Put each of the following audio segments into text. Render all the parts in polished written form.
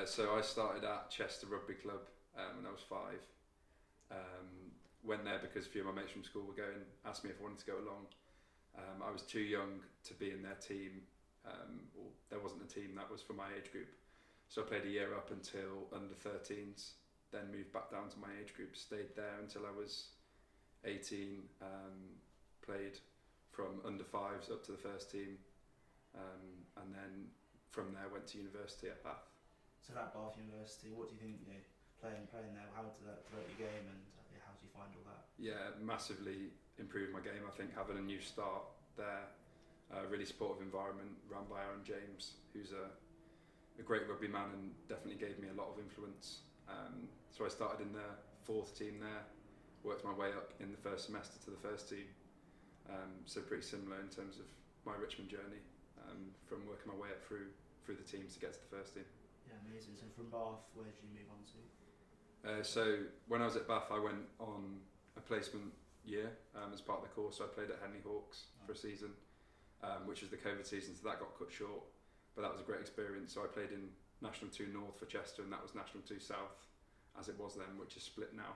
So I started at Chester Rugby Club when I was 5. Went there because a few of my mates from school were going, asked me if I wanted to go along. I was too young to be in their team, or there wasn't a team that was for my age group. So I played a year up until under 13s, then moved back down to my age group, stayed there until I was 18, played from under 5s up to the first team, and then from there went to university at Bath. So at Bath University, what do you think, playing there, how did that develop your game, and how do you find all that? Yeah, massively improved my game. I think having a new start there, a really supportive environment run by Aaron James, who's a great rugby man and definitely gave me a lot of influence. So I started in the 4th team there, worked my way up in the first semester to the first team. So pretty similar in terms of my Richmond journey, from working my way up through the teams to get to the first team. Yeah, amazing. So from Bath, where did you move on to? So when I was at Bath, I went on a placement year as part of the course. So I played at Henley Hawks for a season, which was the COVID season, so that got cut short. But that was a great experience. So I played in National 2 North for Chester, and that was National 2 South, as it was then, which is split now.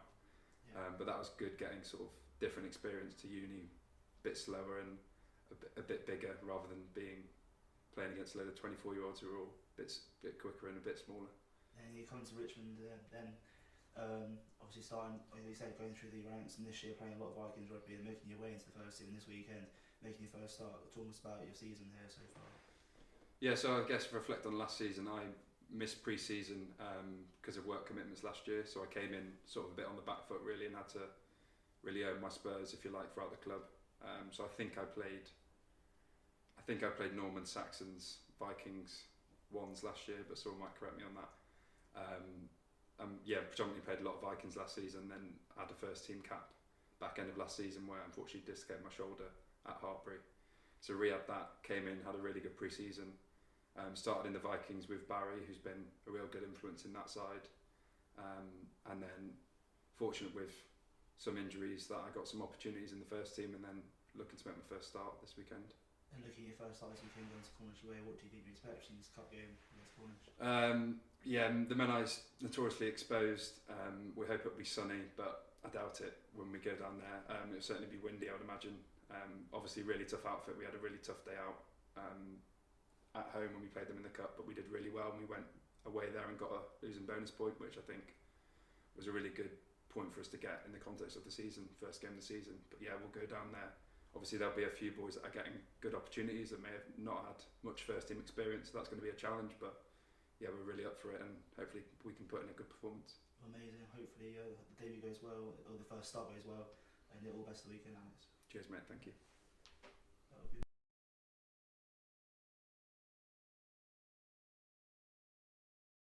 Yeah. But that was good, getting sort of different experience to uni, a bit slower and a bit bigger, rather than playing against a load of 24-year-olds who are all a bit quicker and a bit smaller. And you come to Richmond then, obviously starting, like you said, going through the ranks, and this year playing a lot of Vikings rugby and making your way into the first team this weekend, making your first start. Talk us about your season here so far. Yeah, so I guess reflect on last season. I missed pre-season because of work commitments last year, so I came in sort of a bit on the back foot really, and had to really earn my spurs, if you like, throughout the club. So I think I played Norman, Saxons, Vikings ones last year, but someone might correct me on that. Predominantly played a lot of Vikings last season, then had a first team cap back end of last season where I unfortunately dislocated my shoulder at Hartpury. So rehab that, came in, had a really good pre-season. Started in the Vikings with Barry, who's been a real good influence in that side. And then fortunate with some injuries that I got some opportunities in the first team, and then looking to make my first start this weekend. And looking at your first start this weekend against Cornish away, what do you think you expect from this cup game against Cornish? The Menai's notoriously exposed. We hope it'll be sunny, but I doubt it when we go down there. It'll certainly be windy, I would imagine. Obviously, really tough outfit. We had a really tough day out at home when we played them in the cup, but we did really well, and we went away there and got a losing bonus point, which I think was a really good point for us to get in the context of the season, first game of the season. But yeah, we'll go down there. Obviously, there'll be a few boys that are getting good opportunities that may have not had much first team experience, so that's going to be a challenge. But yeah, we're really up for it, and hopefully we can put in a good performance. Amazing. Hopefully the debut goes well, or the first start goes well, and all best of the weekend, Alex. Cheers, mate. Thank you.